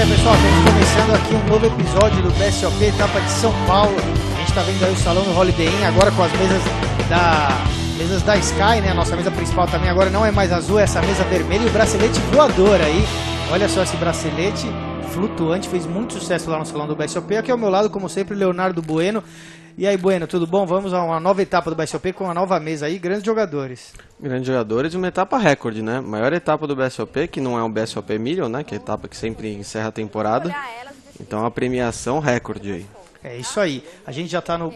Pessoal, estamos começando aqui um novo episódio do BSOP, etapa de São Paulo. A gente está vendo aí o salão do Holiday Inn agora com as mesas da Sky, né? A nossa mesa principal também agora não é mais azul, é essa mesa vermelha e o bracelete voador aí. Olha só esse bracelete flutuante, fez muito sucesso lá no salão do BSOP. Aqui ao meu lado, como sempre, Leonardo Bueno. E aí, Bueno, tudo bom? Vamos a uma nova etapa do BSOP com uma nova mesa aí, grandes jogadores. Grandes jogadores e uma etapa recorde, né? Maior etapa do BSOP, que não é um BSOP Million, né? Que é a etapa que sempre encerra a temporada. Então a premiação recorde aí. É isso aí. A gente já está num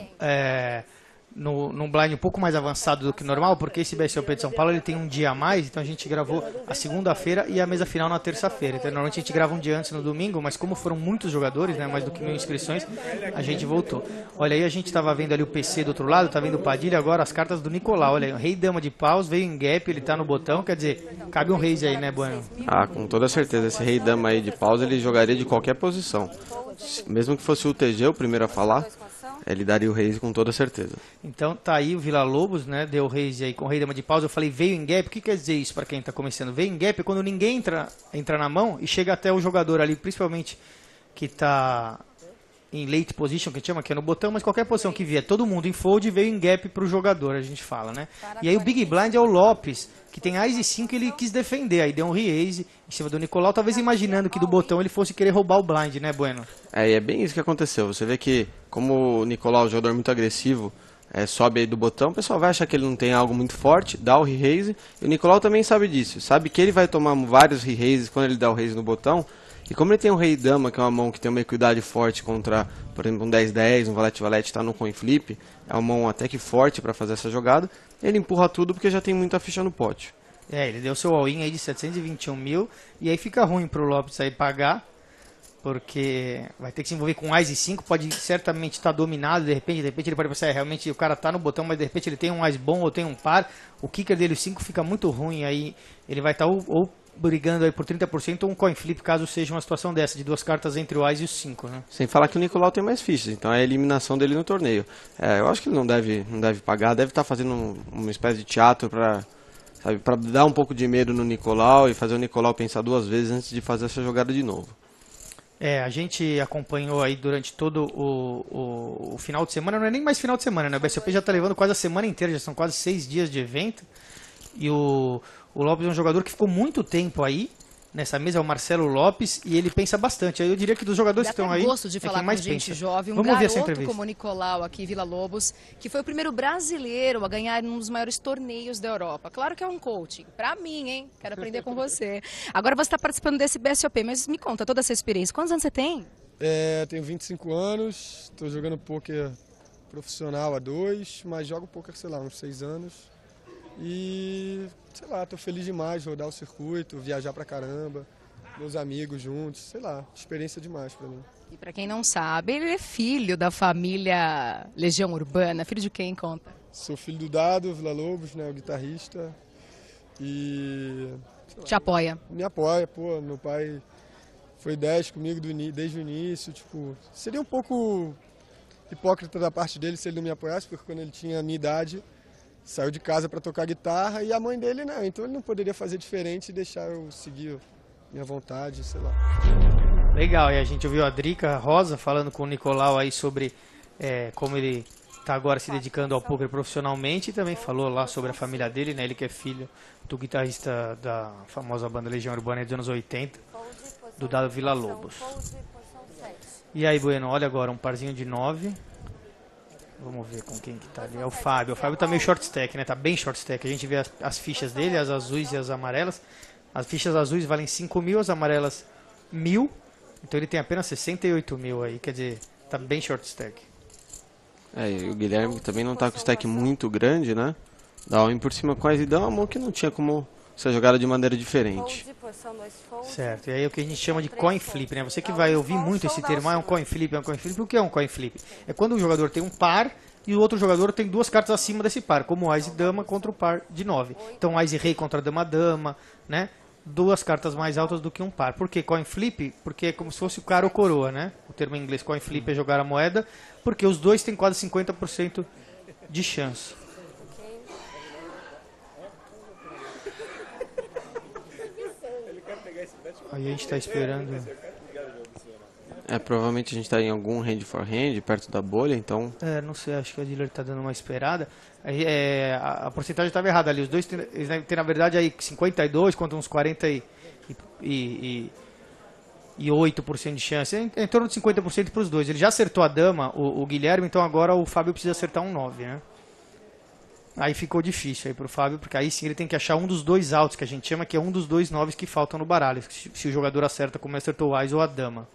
blind um pouco mais avançado do que normal, porque esse BSOP de São Paulo ele tem um dia a mais, então a gente gravou a segunda-feira e a mesa final na terça-feira. Então normalmente a gente grava um dia antes no domingo, mas como foram muitos jogadores, né, mais do que 1000 inscrições, a gente voltou. Olha aí, a gente estava vendo ali o PC do outro lado, tá vendo o Padilha, agora as cartas do Nicolau. Olha aí, o Rei Dama de Paus veio em gap, ele tá no botão, quer dizer, cabe um raise aí, né, Bueno? Ah, com toda certeza, esse Rei Dama aí de Paus ele jogaria de qualquer posição. Mesmo que fosse o TG, o primeiro a falar, ele daria o raise com toda certeza. Então tá aí o Vila Lobos, né? Deu o raise aí com o Rei Dama de Paus. Eu falei veio em gap. O que quer dizer isso para quem tá começando? Veio em gap é quando ninguém entra na mão e chega até o jogador ali, principalmente que tá em late position, que a gente chama, que é no botão, mas qualquer posição que vier, todo mundo em fold veio em gap pro jogador, a gente fala, né? E aí o Big Blind é o Lopes, que tem Ás e 5, ele quis defender, aí deu um re-ace em cima do Nicolau, talvez imaginando que do botão ele fosse querer roubar o blind, né, Bueno? É, e é bem isso que aconteceu. Você vê que, como o Nicolau é um jogador muito agressivo, sobe aí do botão, o pessoal vai achar que ele não tem algo muito forte, dá o re-raise, e o Nicolau também sabe disso, sabe que ele vai tomar vários re-raises quando ele dá o raise no botão, e como ele tem um Rei Dama, que é uma mão que tem uma equidade forte contra, por exemplo, um 10-10, um valete-valete está no coin flip, é uma mão até que forte para fazer essa jogada, ele empurra tudo porque já tem muita ficha no pote. Ele deu seu all-in aí de 721 mil, e aí fica ruim pro Lopes aí pagar, porque vai ter que se envolver com Ás e 5, pode certamente estar dominado, de repente ele pode pensar, realmente o cara tá no botão, mas de repente ele tem um Ás bom ou tem um par, o kicker dele, o 5, fica muito ruim, aí ele vai estar ou brigando aí por 30% ou um coin flip, caso seja uma situação dessa, de duas cartas entre o Ás e o 5, né? Sem falar que o Nicolau tem mais fichas, então é a eliminação dele no torneio. Eu acho que ele não deve pagar, deve estar fazendo uma espécie de teatro para dar um pouco de medo no Nicolau e fazer o Nicolau pensar duas vezes antes de fazer essa jogada de novo. A gente acompanhou aí durante todo o final de semana, não é nem mais final de semana, né? O BSOP já está levando quase a semana inteira, já são quase 6 dias de evento. E o Lopes é um jogador que ficou muito tempo aí nessa mesa, é o Marcelo Lopes, e ele pensa bastante. Eu diria que dos jogadores que estão aí, gosto de falar quem mais com gente pensa. jovem, Vamos ouvir essa garoto entrevista. como o Nicolau aqui, Vila Lobos, que foi o primeiro brasileiro a ganhar um dos maiores torneios da Europa. Claro que é um coaching, pra mim, hein? Quero aprender com você. Agora você está participando desse BSOP, mas me conta toda essa experiência. Quantos anos você tem? Tenho 25 anos, estou jogando poker profissional há 2, mas jogo poker, sei lá, uns 6 anos. E, sei lá, tô feliz demais de rodar o circuito, viajar pra caramba, meus amigos juntos, sei lá, experiência demais pra mim. E pra quem não sabe, ele é filho da família Legião Urbana. Filho de quem, conta? Sou filho do Dado, Vila Lobos, né, o guitarrista, e... Te apoia? Me apoia, pô, meu pai foi 10 comigo desde o início, tipo, seria um pouco hipócrita da parte dele se ele não me apoiasse, porque quando ele tinha a minha idade, saiu de casa para tocar guitarra e a mãe dele não, então ele não poderia fazer diferente e deixar eu seguir minha vontade, sei lá. Legal, e a gente ouviu a Drica Rosa falando com o Nicolau aí sobre como ele está agora se dedicando ao poker profissionalmente, e também falou lá sobre a família dele, né? Ele que é filho do guitarrista da famosa banda Legião Urbana dos anos 80, do Dado Vila Lobos. E aí, Bueno, olha agora, um parzinho de 9. Vamos ver com quem que tá ali. É o Fábio. O Fábio tá meio short stack, né? Tá bem short stack. A gente vê as fichas dele, as azuis e as amarelas. As fichas azuis valem 5 mil, as amarelas 1.000. Então ele tem apenas 68 mil aí. Quer dizer, tá bem short stack. E o Guilherme também não tá com stack muito grande, né? Dá um por cima com a Zidane, uma mão que não tinha como ser jogada de maneira diferente. Certo, e aí é o que a gente chama de coin flip, né? Você que vai ouvir muito esse termo, é um coin flip, é um coin flip. O que é um coin flip? É quando o jogador tem um par e o outro jogador tem duas cartas acima desse par, como Ás e Dama contra o par de 9. Então Ás e Rei contra Dama, né? Duas cartas mais altas do que um par. Por que coin flip? Porque é como se fosse o cara ou coroa, né? O termo em inglês coin flip é jogar a moeda, porque os dois têm quase 50% de chance. Aí a gente está esperando. Provavelmente a gente está em algum hand for hand, perto da bolha, então... Não sei, acho que a dealer está dando uma esperada. A porcentagem estava errada ali. Os dois eles devem ter, na verdade, aí 52 contra uns 48% de chance. Em torno de 50% para os dois. Ele já acertou a dama, o Guilherme, então agora o Fábio precisa acertar um 9, né? Aí ficou difícil aí pro Fábio, porque aí sim ele tem que achar um dos dois altos, que a gente chama, que é um dos dois 9s que faltam no baralho. Se o jogador acerta como acertou o Ás ou a dama.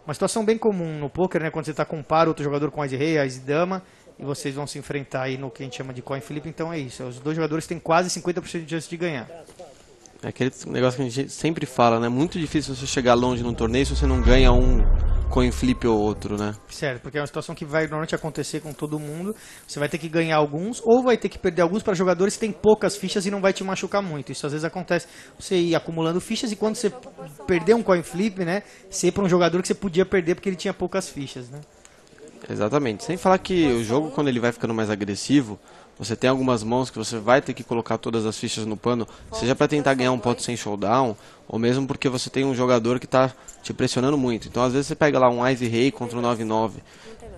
Uma situação bem comum no poker, né? Quando você está com um par, outro jogador com Ás e Rei, Ás e Dama, e vocês vão se enfrentar aí no que a gente chama de coin flip, então é isso. Os dois jogadores têm quase 50% de chance de ganhar. É aquele negócio que a gente sempre fala, né? Muito difícil você chegar longe num torneio se você não ganha um coin flip ou outro, né? Certo, porque é uma situação que vai normalmente acontecer com todo mundo. Você vai ter que ganhar alguns ou vai ter que perder alguns para jogadores que têm poucas fichas e não vai te machucar muito. Isso às vezes acontece, você ir acumulando fichas e quando você perder um coin flip, né, ser para um jogador que você podia perder porque ele tinha poucas fichas, né? Exatamente. Sem falar que o jogo, quando ele vai ficando mais agressivo, você tem algumas mãos que você vai ter que colocar todas as fichas no pano, seja para tentar ganhar um pote sem showdown, ou mesmo porque você tem um jogador que está te pressionando muito. Então às vezes você pega lá um Ás e Rei contra um 9-9.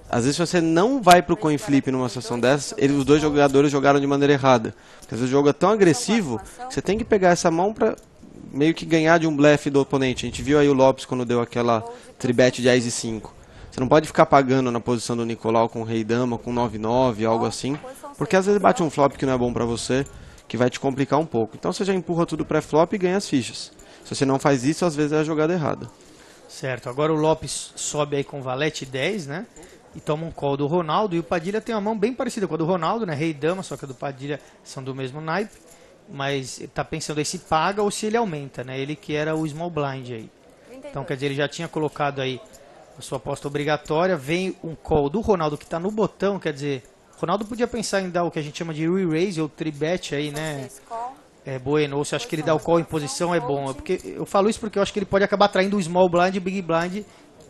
Às vezes você não vai pro coin flip numa situação dessa, os dois jogadores jogaram de maneira errada. Porque às vezes o jogo é tão agressivo que você tem que pegar essa mão para meio que ganhar de um blefe do oponente. A gente viu aí o Lopes quando deu aquela tribet de Ás e 5. Você não pode ficar pagando na posição do Nicolau com Rei Dama, com 9-9, algo assim, porque às vezes bate um flop que não é bom pra você, que vai te complicar um pouco. Então você já empurra tudo pré-flop e ganha as fichas. Se você não faz isso, às vezes é a jogada errada. Certo, agora o Lopes sobe aí com valete 10, né? E toma um call do Ronaldo, e o Padilha tem uma mão bem parecida com a do Ronaldo, né? Rei Dama, só que a do Padilha são do mesmo naipe, mas ele tá pensando aí se paga ou se ele aumenta, né? Ele que era o small blind aí. Então quer dizer, ele já tinha colocado aí a sua aposta obrigatória, vem um call do Ronaldo que está no botão, quer dizer, o Ronaldo podia pensar em dar o que a gente chama de re-raise ou tribet aí, né? Bueno, ou se acha que ele dá o call em posição é bom. Porque eu falo isso porque eu acho que ele pode acabar traindo o small blind e big blind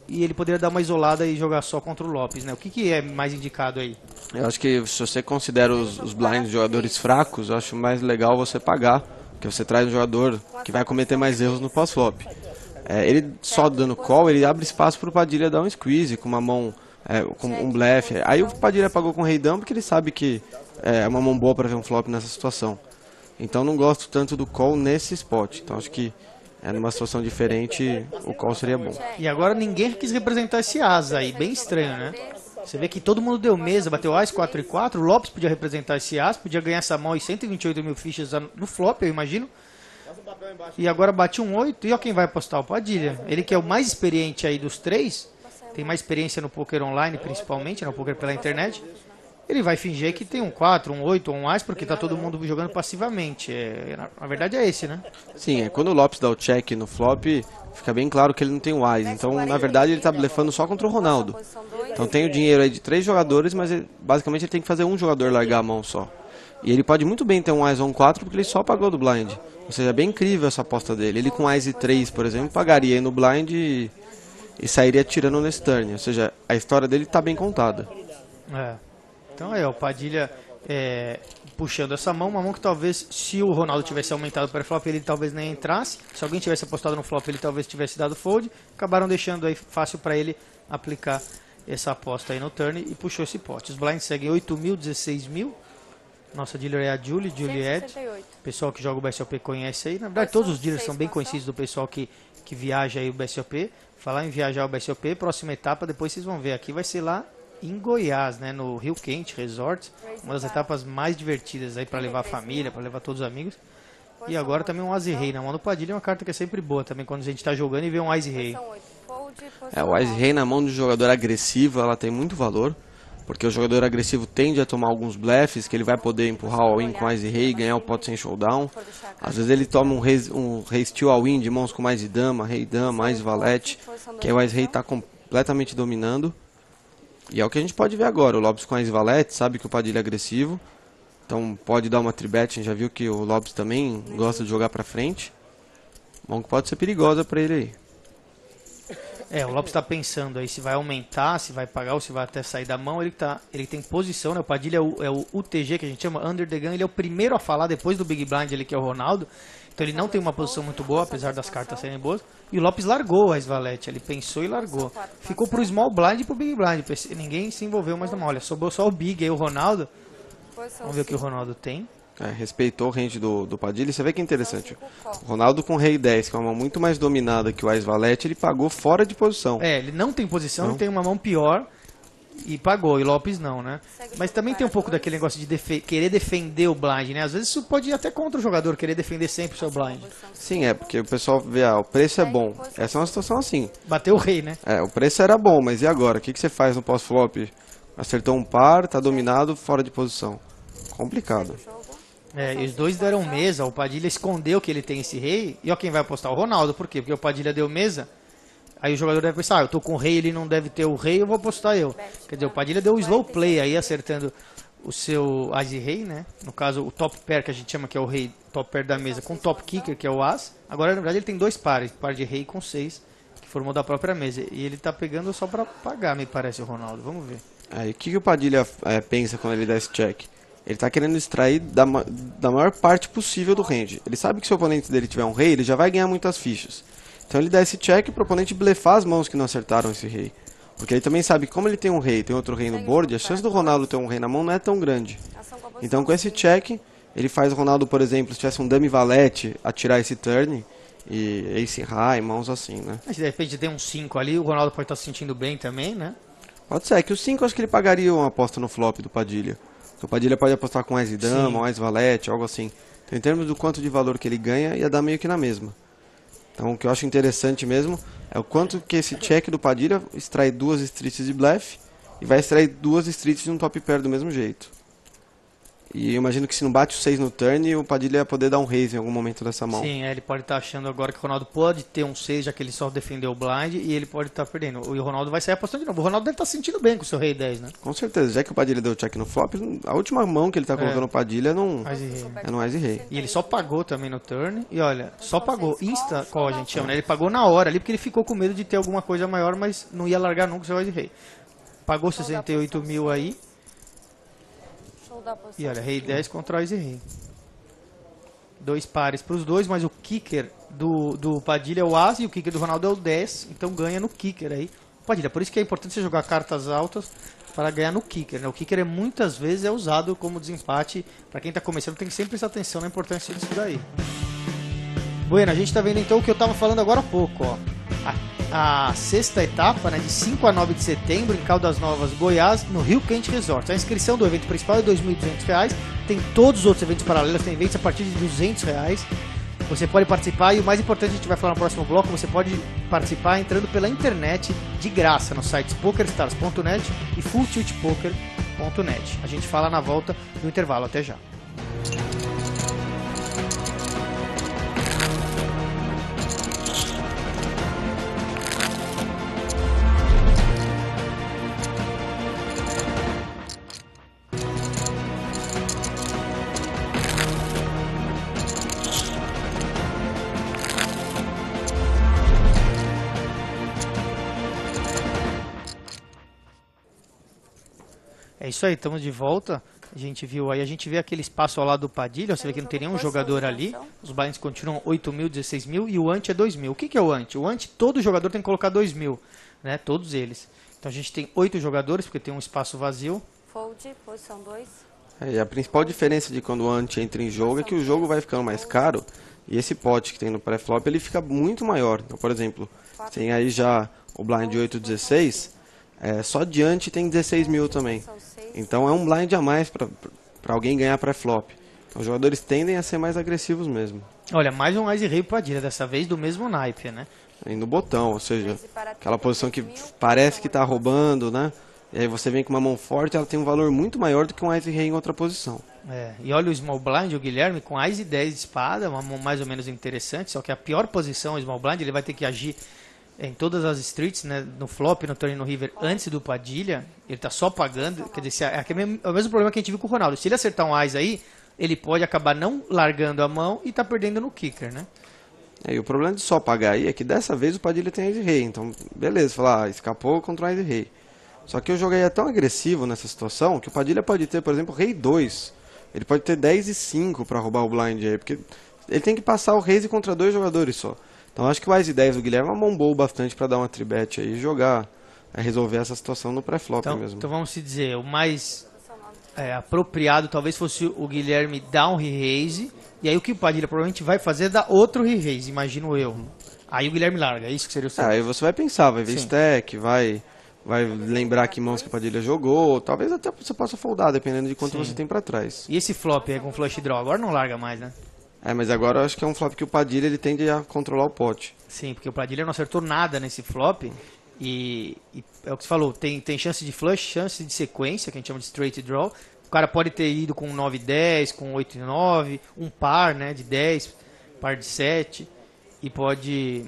e ele poderia dar uma isolada e jogar só contra o Lopes, né? O que é mais indicado aí? Eu acho que se você considera os blinds jogadores fracos, eu acho mais legal você pagar, porque você traz um jogador que vai cometer mais erros no pós-flop. Ele só dando call, ele abre espaço para o Padilha dar um squeeze com uma mão, com um blefe. Aí o Padilha pagou com o Rei Dama porque ele sabe que é uma mão boa para ver um flop nessa situação. Então não gosto tanto do call nesse spot. Então acho que numa situação diferente o call seria bom. E agora ninguém quis representar esse asa aí, bem estranho, né? Você vê que todo mundo deu mesa, bateu Ás 4 e 4, o Lopes podia representar esse as, podia ganhar essa mão e 128 mil fichas no flop, eu imagino. E agora bate um 8, e ó quem vai apostar, o Padilha. Ele que é o mais experiente aí dos três, tem mais experiência no poker online principalmente, no poker pela internet. Ele vai fingir que tem um 4, um 8 ou um Ás, porque tá todo mundo jogando passivamente. Na verdade é esse, né? Sim, quando o Lopes dá o check no flop, fica bem claro que ele não tem o Ás. Então, na verdade, ele tá blefando só contra o Ronaldo. Então tem o dinheiro aí de 3 jogadores, mas basicamente ele tem que fazer um jogador largar a mão só. E ele pode muito bem ter um Ás ou um 4, porque ele só pagou do blind. Ou seja, é bem incrível essa aposta dele. Ele com Ás e 3, por exemplo, pagaria aí no blind e sairia tirando nesse turn. Ou seja, a história dele tá bem contada. Então o Padilha puxando essa mão, uma mão que talvez, se o Ronaldo tivesse aumentado para flop, ele talvez nem entrasse. Se alguém tivesse apostado no flop, ele talvez tivesse dado fold. Acabaram deixando aí fácil para ele aplicar essa aposta aí no turn e puxou esse pote. Os blinds seguem 8 mil, 16 mil. Nossa dealer é a Juliette. O pessoal que joga o BSOP conhece aí. Na verdade, todos os dealers são bem conhecidos do pessoal que viaja aí o BSOP. Falar em viajar o BSOP, próxima etapa, depois vocês vão ver aqui, vai ser lá em Goiás, né, no Rio Quente Resort, uma das etapas mais divertidas aí para levar a família, para levar todos os amigos. E agora também um Ice Rei na mão do Padilha, é uma carta que é sempre boa também quando a gente está jogando e vê um Ice Rei. O Ice Rei na mão de um jogador agressivo, ela tem muito valor, porque o jogador agressivo tende a tomar alguns blefs, que ele vai poder empurrar o all-in com Ice Rei e ganhar o pot sem showdown. Às vezes ele toma um Rei Steel all-in de mãos com mais de dama, Rei Dama, Ice Valete, que aí o Ice Rei está completamente dominando. E é o que a gente pode ver agora, o Lopes com Ice Valete, sabe que o Padilha é agressivo, então pode dar uma tribet, a gente já viu que o Lopes também gosta de jogar pra frente. Mão que pode ser perigosa pra ele aí. O Lopes está pensando aí se vai aumentar, se vai pagar ou se vai até sair da mão. Ele tem posição, né? O Padilha é o UTG, que a gente chama Under the Gun. Ele é o primeiro a falar depois do Big Blind, ele que é o Ronaldo. Então ele não tem uma posição muito boa, apesar das cartas serem boas. E o Lopes largou a Svalete, ele pensou e largou. Ficou pro Small Blind e pro Big Blind. Ninguém se envolveu mais na mão. Olha, sobrou só o Big aí, o Ronaldo. Vamos ver o que o Ronaldo tem. Respeitou o range do Padilha. Você vê que é interessante. O Ronaldo com Rei 10, que é uma mão muito mais dominada que o Ice Valete, ele pagou fora de posição. Ele não tem posição, ele tem uma mão pior e pagou. E Lopes não, né? Mas também tem um pouco daquele negócio de querer defender o blind, né? Às vezes isso pode ir até contra o jogador, querer defender sempre o seu blind. Sim, porque o pessoal vê, o preço é bom. Essa é uma situação assim. Bateu o rei, né? O preço era bom, mas e agora? O que você faz no pós-flop? Acertou um par, tá dominado, fora de posição. Complicado. E os dois deram mesa, o Padilha escondeu que ele tem esse rei, e ó quem vai apostar, o Ronaldo, por quê? Porque o Padilha deu mesa, aí o jogador deve pensar, eu tô com o rei, ele não deve ter o rei, eu vou apostar eu. Quer dizer, o Padilha deu o slow play aí, acertando o seu as e rei, né? No caso, o top pair, que a gente chama que é o rei top pair da mesa, com o top kicker, que é o as. Agora, na verdade, ele tem dois pares, par de rei com 6, que formou da própria mesa, e ele tá pegando só pra pagar, me parece, o Ronaldo, vamos ver. Aí, o que o Padilha pensa quando ele dá esse check? Ele está querendo extrair da maior parte possível do range. Ele sabe que se o oponente dele tiver um rei, ele já vai ganhar muitas fichas. Então ele dá esse check para o oponente blefar as mãos que não acertaram esse rei. Porque ele também sabe que como ele tem um rei e tem outro rei no board, a chance do Ronaldo ter um rei na mão não é tão grande. Então com esse check, ele faz o Ronaldo, por exemplo, se tivesse um Dame Valete, atirar esse turn e Ace High, mãos assim, né? Mas de repente tem um 5 ali, o Ronaldo pode estar se sentindo bem também, né? Pode ser, que o 5 acho que ele pagaria uma aposta no flop do Padilha. O Padilha pode apostar com Ice Dama, Ice Valete, algo assim. Então, em termos do quanto de valor que ele ganha, ia dar meio que na mesma. Então, o que eu acho interessante mesmo é o quanto que esse check do Padilha extrai duas streets de bluff e vai extrair duas streets de um top pair do mesmo jeito. E eu imagino que se não bate o 6 no turn, o Padilha ia poder dar um raise em algum momento dessa mão. Sim, ele pode estar achando agora que o Ronaldo pode ter um 6, já que ele só defendeu o blind, e ele pode estar perdendo. E o Ronaldo vai sair apostando de novo. O Ronaldo deve estar se sentindo bem com o seu rei 10, né? Com certeza, já que o Padilha deu check no flop, a última mão que ele está colocando no Padilha é no Ice Rei. E ele só pagou também no turn, e olha, só pagou. Insta, qual a gente chama, né? Ele pagou na hora ali, porque ele ficou com medo de ter alguma coisa maior, mas não ia largar nunca o seu Ice Rei. Pagou 68 mil aí. E olha, rei 10 contra o Ice Rei. Dois pares para os dois, mas o kicker do Padilha é o As e o kicker do Ronaldo é o 10, então ganha no kicker aí. Padilha, por isso que é importante você jogar cartas altas para ganhar no kicker, né? O kicker muitas vezes é usado como desempate. Para quem está começando tem que sempre prestar atenção na importância disso daí. Bueno, a gente está vendo então o que eu estava falando agora há pouco, ó. A sexta etapa, né, de 5 a 9 de setembro em Caldas Novas, Goiás, no Rio Quente Resort. A inscrição do evento principal é R$ 2.200, tem todos os outros eventos paralelos, tem eventos a partir de R$ 200. Você pode participar e o mais importante, a gente vai falar no próximo bloco, você pode participar entrando pela internet de graça nos sites pokerstars.net e fulltiltpoker.net. A gente fala na volta do intervalo, até já. É isso aí, estamos de volta. A gente viu aí, a gente vê aquele espaço ao lado do Padilha, você vê que não tem nenhum jogador ali. Os blinds continuam 8 mil, 16 mil e o ante é 2 mil. O que é o ante? O ante, todo jogador tem que colocar 2 mil, né? Todos eles. Então a gente tem 8 jogadores, porque tem um espaço vazio. Fold, posição 2. E a principal diferença de quando o ante entra em jogo é que o jogo vai ficando mais caro e esse pote que tem no pré-flop ele fica muito maior. Então, por exemplo, tem aí já o blind 8-16. só diante tem 16 mil também. Então é um blind a mais para alguém ganhar pré-flop. Então, os jogadores tendem a ser mais agressivos mesmo. Olha, mais um Ice Rei Padilha, dessa vez do mesmo naipe, né? E no botão, ou seja, aquela posição que parece que está roubando, né? E aí você vem com uma mão forte, ela tem um valor muito maior do que um Ice Rei em outra posição. E olha o Small Blind, o Guilherme, com Ice 10 de espada, uma mão mais ou menos interessante, só que a pior posição, o Small Blind, ele vai ter que agir em todas as streets, né, no flop, no turn e no river, antes do Padilha, ele tá só pagando, quer dizer, é o mesmo problema que a gente viu com o Ronaldo. Se ele acertar um Ice aí, ele pode acabar não largando a mão e tá perdendo no kicker, né? E o problema de só pagar aí é que dessa vez o Padilha tem Ice Rei, então beleza, falar, escapou contra o Ice Rei. Só que o jogo aí é tão agressivo nessa situação que o Padilha pode ter, por exemplo, Rei 2. Ele pode ter 10 e 5 para roubar o blind aí, porque ele tem que passar o raise contra 2 jogadores só. Então acho que o Ice 10 do Guilherme é uma mão boa bastante para dar uma tribet aí e jogar, resolver essa situação no pré-flop mesmo. Então vamos dizer, o mais apropriado talvez fosse o Guilherme dar um re-raise, e aí o que o Padilha provavelmente vai fazer é dar outro re-raise, imagino eu. Aí o Guilherme larga, é isso que seria o certo. Aí você vai pensar, vai ver stack, vai lembrar que mãos que o Padilha jogou, talvez até você possa foldar, dependendo de quanto você tem pra trás. E esse flop aí com flush draw, agora não larga mais, né? Mas agora eu acho que é um flop que o Padilha ele tende a controlar o pote. Sim, porque o Padilha não acertou nada nesse flop, e é o que você falou, tem chance de flush, chance de sequência, que a gente chama de straight draw. O cara pode ter ido com 9-10, com 8-9, um par, né, de 10, par de 7, e pode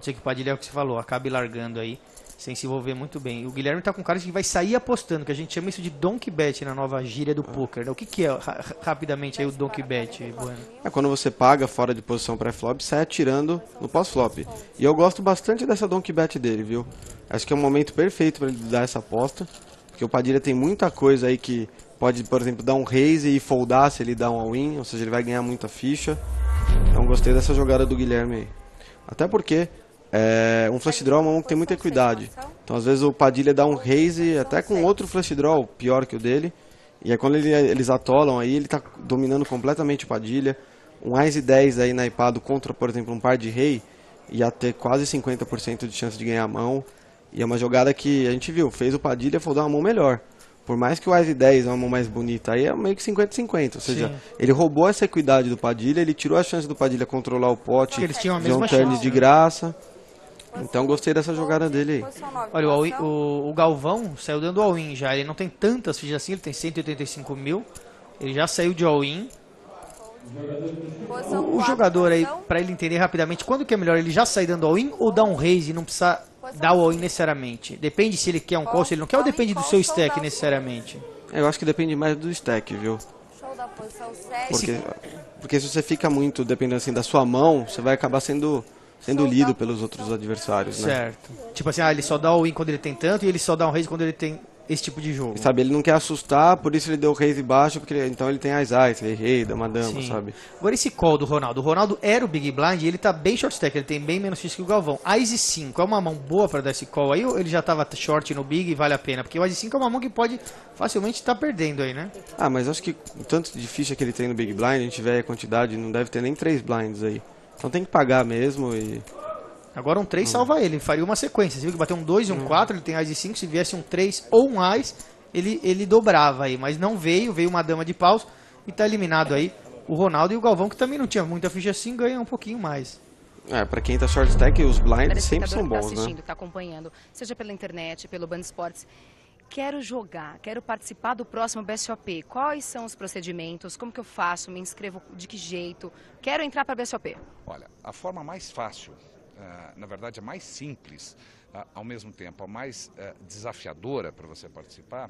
ser que o Padilha, é o que você falou, acabe largando aí, sem se envolver muito bem. O Guilherme tá com cara que vai sair apostando, que a gente chama isso de donkey bet na nova gíria do poker, né? O que é, rapidamente, aí o donkey bet, Bueno? É quando você paga fora de posição pré-flop, sai atirando no pós-flop. E eu gosto bastante dessa donkey bet dele, viu? Acho que é um momento perfeito para ele dar essa aposta, porque o Padilha tem muita coisa aí que pode, por exemplo, dar um raise e foldar se ele dá um all-in, ou seja, ele vai ganhar muita ficha. Então gostei dessa jogada do Guilherme aí. Até porque um flush draw é uma mão que tem muita equidade. Então às vezes o Padilha dá um raise até com outro flush draw pior que o dele. E aí quando eles atolam aí, ele está dominando completamente o Padilha. Um Ice 10 aí naipado contra, por exemplo, um par de rei, ia ter quase 50% de chance de ganhar a mão. E é uma jogada que a gente viu, fez o Padilha foldar uma mão melhor. Por mais que o Ice 10 é uma mão mais bonita, aí é meio que 50-50. Ou seja, ele roubou essa equidade do Padilha, ele tirou a chance do Padilha controlar o pote, eles tinham a fazer mesma um turn chance, de graça. Então gostei dessa jogada dele aí. Olha, o Galvão saiu dando all-in já, ele não tem tantas fichas assim, ele tem 185 mil, ele já saiu de all-in. O jogador aí, pra ele entender rapidamente, quando que é melhor, ele já sair dando all-in ou dar um raise e não precisa dar o all-in necessariamente? Depende se ele quer um call, se ele não quer, ou depende do seu stack necessariamente? Eu acho que depende mais do stack, viu? Porque se você fica muito dependendo assim da sua mão, você vai acabar sendo lido pelos outros adversários, né? Certo. Tipo assim, ele só dá all-in quando ele tem tanto e ele só dá um raise quando ele tem esse tipo de jogo. E, sabe, ele não quer assustar, por isso ele deu o raise baixo, porque então ele tem as rei, dama, dama, sabe? Agora esse call do Ronaldo. O Ronaldo era o Big Blind e ele tá bem short stack, ele tem bem menos ficha que o Galvão. Ice 5 é uma mão boa para dar esse call aí ou ele já tava short no Big e vale a pena? Porque o Ice 5 é uma mão que pode facilmente estar perdendo aí, né? Mas acho que o tanto de ficha que ele tem no Big Blind, a gente vê a quantidade, não deve ter nem 3 blinds aí. Então tem que pagar mesmo e... Agora um 3 salva ele faria uma sequência. Você viu que bateu um 2 e um 4, ele tem Ice 5, se viesse um 3 ou um Ice, ele dobrava aí, mas não veio uma dama de paus e tá eliminado aí o Ronaldo e o Galvão, que também não tinha muita ficha assim, ganha um pouquinho mais. Pra quem tá short stack, os blinds sempre são bons, tá assistindo, tá acompanhando, seja pela internet, pelo Band Esportes. Quero jogar, quero participar do próximo BSOP. Quais são os procedimentos? Como que eu faço? Me inscrevo de que jeito? Quero entrar para BSOP. Olha, a forma mais fácil, na verdade a mais simples, ao mesmo tempo a mais desafiadora para você participar,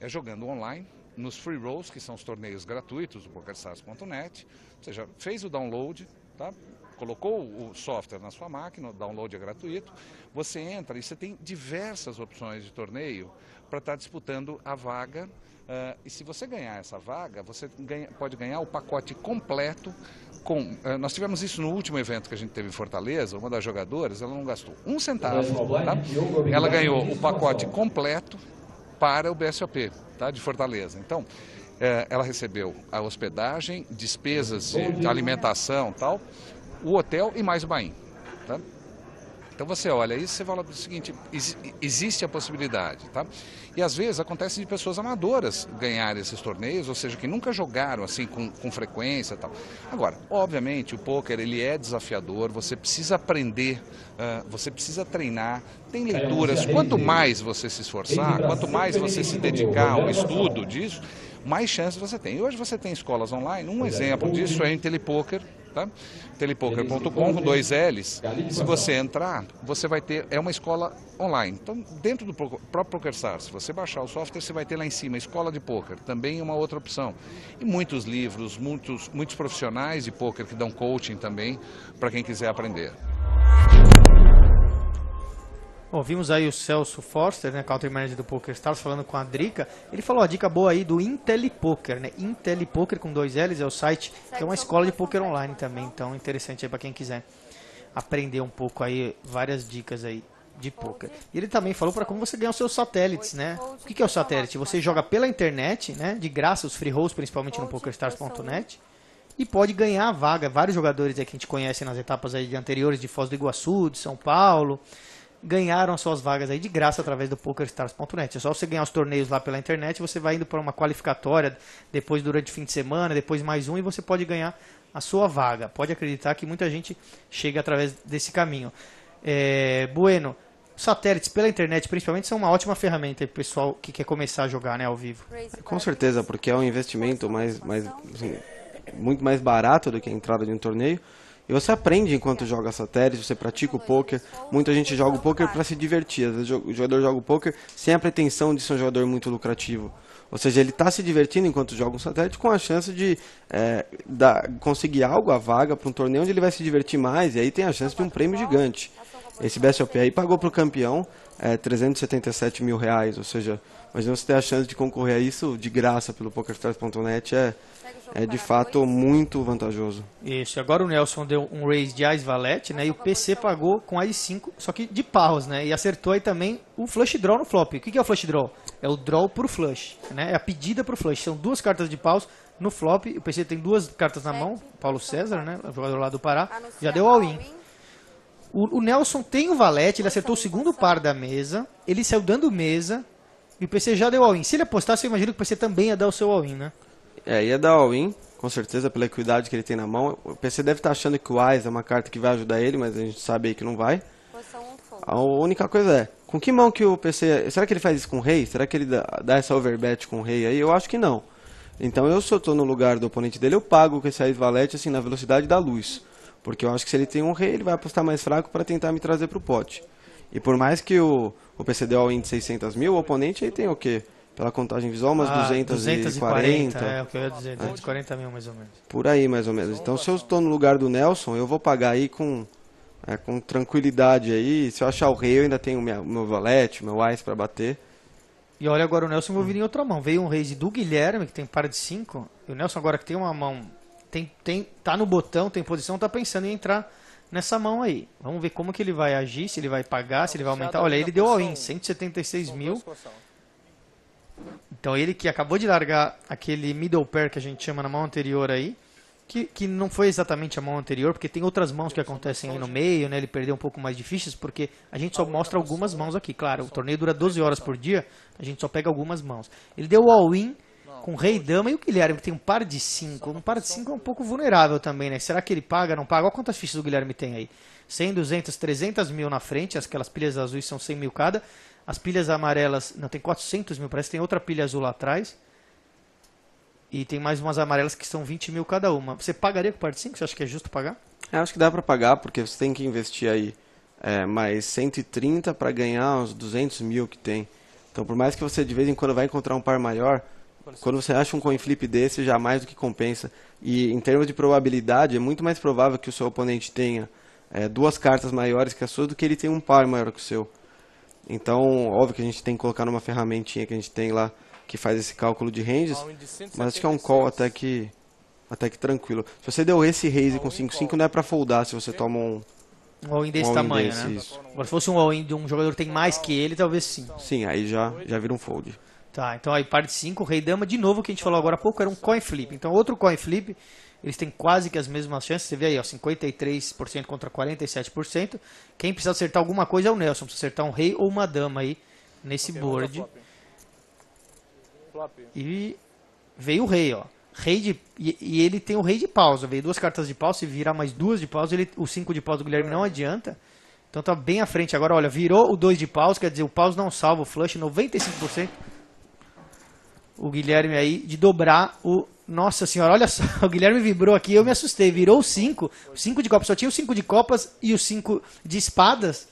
é jogando online nos free rolls, que são os torneios gratuitos do PokerStars.net. Ou seja, fez o download, tá? Colocou o software na sua máquina, o download é gratuito, você entra e você tem diversas opções de torneio para estar disputando a vaga. E se você ganhar essa vaga, você pode ganhar o pacote completo. Nós tivemos isso no último evento que a gente teve em Fortaleza. Uma das jogadoras, ela não gastou um centavo, tá? Ela ganhou o pacote completo para o BSOP, tá? De Fortaleza. Então, ela recebeu a hospedagem, despesas de alimentação, tal, o hotel e mais o bain, tá? Então você olha isso e você fala o seguinte, existe a possibilidade, tá? E às vezes acontece de pessoas amadoras ganharem esses torneios, ou seja, que nunca jogaram assim com frequência e tal. Agora, obviamente, o pôquer ele é desafiador, você precisa aprender, você precisa treinar, tem leituras, quanto mais você se esforçar, quanto mais você se dedicar ao estudo disso, mais chances você tem. E hoje você tem escolas online, um exemplo disso é o Intelipoker, tá? Intelipoker.com com 2 L's. Se você entrar, você vai ter, é uma escola online. Então, dentro do próprio PokerStars, se você baixar o software, você vai ter lá em cima escola de poker, também uma outra opção. E muitos livros, muitos profissionais de poker que dão coaching também, para quem quiser aprender. Bom, vimos aí o Celso Forster, né, Country Manager do PokerStars, falando com a Drica. Ele falou a dica boa aí do Intelipoker, né? Intelipoker com 2 L's é o site, que é uma escola de poker online também. Então, interessante aí para quem quiser aprender um pouco aí, várias dicas aí de poker. E ele também falou para como você ganhar os seus satélites, né? O que é o satélite? Você joga pela internet, né? De graça, os free rolls, principalmente no PokerStars.net. E pode ganhar a vaga. Vários jogadores aí que a gente conhece nas etapas aí anteriores de Foz do Iguaçu, de São Paulo, ganharam as suas vagas aí de graça através do PokerStars.net. É só você ganhar os torneios lá pela internet, você vai indo para uma qualificatória, depois durante o fim de semana, depois mais um, e você pode ganhar a sua vaga. Pode acreditar que muita gente chega através desse caminho. Bueno, satélites pela internet, principalmente, são uma ótima ferramenta para o pessoal que quer começar a jogar, né, ao vivo. Com certeza, porque é um investimento assim, muito mais barato do que a entrada de um torneio. E você aprende enquanto joga satélite, você pratica o poker. Muita gente joga o poker para se divertir. Às vezes o jogador joga o poker sem a pretensão de ser um jogador muito lucrativo. Ou seja, ele está se divertindo enquanto joga um satélite com a chance de conseguir algo, a vaga, para um torneio onde ele vai se divertir mais. E aí tem a chance de um prêmio gigante. Esse BSOP aí pagou para o campeão 377 mil reais. Ou seja, imagina você ter a chance de concorrer a isso de graça pelo PokerStars.net. É de fato muito vantajoso. Isso, agora o Nelson deu um raise de Ás Valete, né? E o PC pagou com Ás 5, só que de paus, né? E acertou aí também o flush draw no flop. O que é o flush draw? É o draw pro flush, né? É a pedida pro flush. São 2 cartas de paus no flop. O PC tem 2 cartas na mão. Paulo César, né? O jogador lá do Pará. Já deu all-in. O Nelson tem o valete, ele acertou o segundo par da mesa. Ele saiu dando mesa. E o PC já deu all-in. Se ele apostasse, eu imagino que o PC também ia dar o seu all-in, né? Ia dar all-in, com certeza, pela equidade que ele tem na mão. O PC deve estar achando que o Ás é uma carta que vai ajudar ele, mas a gente sabe aí que não vai. A única coisa é, com que mão que o PC... Será que ele faz isso com o rei? Será que ele dá essa overbet com o rei aí? Eu acho que não. Então, se eu estou no lugar do oponente dele, eu pago com esse Ás Valete assim, na velocidade da luz. Porque eu acho que se ele tem um rei, ele vai apostar mais fraco para tentar me trazer para o pote. E por mais que o PC dê all-in de 600 mil, o oponente aí tem o quê? Pela contagem visual, umas 240. É o que eu ia dizer, 240 mil mais ou menos. Por aí, mais ou menos. Então, se eu estou no lugar do Nelson, eu vou pagar aí com tranquilidade aí. Se eu achar o rei, eu ainda tenho meu valete, meu Ás para bater. E olha, agora o Nelson envolvido em outra mão. Veio um raise do Guilherme, que tem par de 5. E o Nelson agora que tem uma mão, tá no botão, tem posição, tá pensando em entrar nessa mão aí. Vamos ver como que ele vai agir, se ele vai pagar, se ele vai aumentar. Olha, ele deu all-in, 176 mil. Então ele que acabou de largar aquele middle pair que a gente chama na mão anterior aí, que não foi exatamente a mão anterior, porque tem outras mãos que acontecem aí no meio, né? Ele perdeu um pouco mais de fichas, porque a gente só mostra algumas mãos aqui. Claro, o torneio dura 12 horas por dia, a gente só pega algumas mãos. Ele deu all-in com rei e dama, e o Guilherme que tem um par de 5. Um par de 5 é um pouco vulnerável também, né? Será que ele paga, não paga? Olha quantas fichas o Guilherme tem aí. 100, 200, 300 mil na frente, aquelas pilhas azuis são 100 mil cada. As pilhas amarelas, não, tem 400 mil, parece que tem outra pilha azul lá atrás. E tem mais umas amarelas que são 20 mil cada uma. Você pagaria com par de 5? Você acha que é justo pagar? Eu acho que dá para pagar, porque você tem que investir aí mais 130 para ganhar uns 200 mil que tem. Então, por mais que você de vez em quando vai encontrar um par maior, quando você acha um coin flip desse, já mais do que compensa. E em termos de probabilidade, é muito mais provável que o seu oponente tenha 2 cartas maiores que a sua do que ele tenha um par maior que o seu. Então, óbvio que a gente tem que colocar numa ferramentinha que a gente tem lá, que faz esse cálculo de ranges, mas acho que é um call até que tranquilo. Se você deu esse raise com 5-5, não é pra foldar se você toma um all-in desse tamanho, né? Isso. Agora, se fosse um all-in de um jogador que tem mais que ele, talvez sim. Sim, aí já vira um fold. Tá, então aí par de 5, rei dama, de novo, o que a gente falou agora há pouco, era um coin flip. Então outro coin flip, eles têm quase que as mesmas chances. Você vê aí, ó, 53% contra 47%. Quem precisa acertar alguma coisa é o Nelson. Precisa acertar um rei ou uma dama aí nesse board. E veio o rei, ó. E ele tem o rei de paus. Veio 2 cartas de paus. Se virar mais 2 de paus, o 5 de paus do Guilherme não adianta. Então tá bem à frente agora. Olha, virou o 2 de paus. Quer dizer, o paus não salva o flush. 95%. O Guilherme aí de dobrar o... Nossa senhora, olha só. O Guilherme vibrou aqui. Eu me assustei. Virou o 5. O 5 de copas. Só tinha o 5 de copas e o 5 de espadas.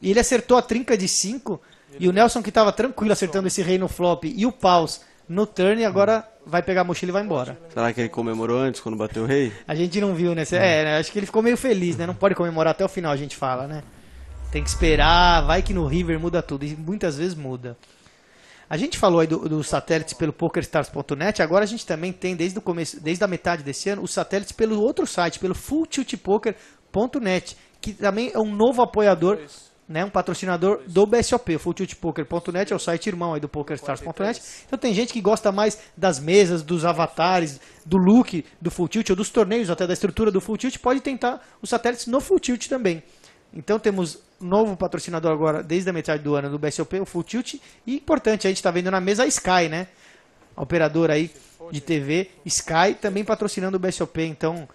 E ele acertou a trinca de 5. E o Nelson, que estava tranquilo acertando esse rei no flop e o paus no turn, agora vai pegar a mochila e vai embora. Será que ele comemorou antes, quando bateu o rei? A gente não viu, né? Né? Acho que ele ficou meio feliz, né? Não pode comemorar até o final, a gente fala, né? Tem que esperar, vai que no River muda tudo. E muitas vezes muda. A gente falou aí dos satélites pelo PokerStars.net, agora a gente também tem, desde o começo, desde a metade desse ano, os satélites pelo outro site, pelo FullTiltPoker.net, que também é um novo apoiador, né, um patrocinador do BSOP. O FullTiltPoker.net é o site irmão aí do PokerStars.net. Então tem gente que gosta mais das mesas, dos avatares, do look do Full Tilt, ou dos torneios, até da estrutura do Full Tilt, pode tentar os satélites no Full Tilt também. Então temos novo patrocinador agora, desde a metade do ano, do BSOP, o Full Tilt. E importante, a gente está vendo na mesa a Sky, né? A operadora aí de TV, Sky, também patrocinando o BSOP. Então,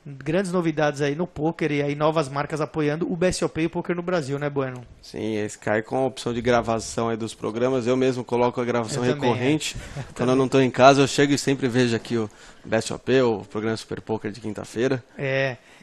grandes novidades aí no poker e aí novas marcas apoiando o BSOP e o poker no Brasil, né, Bueno? Sim, a Sky com a opção de gravação aí dos programas. Eu mesmo coloco a gravação recorrente. Quando eu não estou em casa, eu chego e sempre vejo aqui o BSOP, o programa Super Poker de quinta-feira.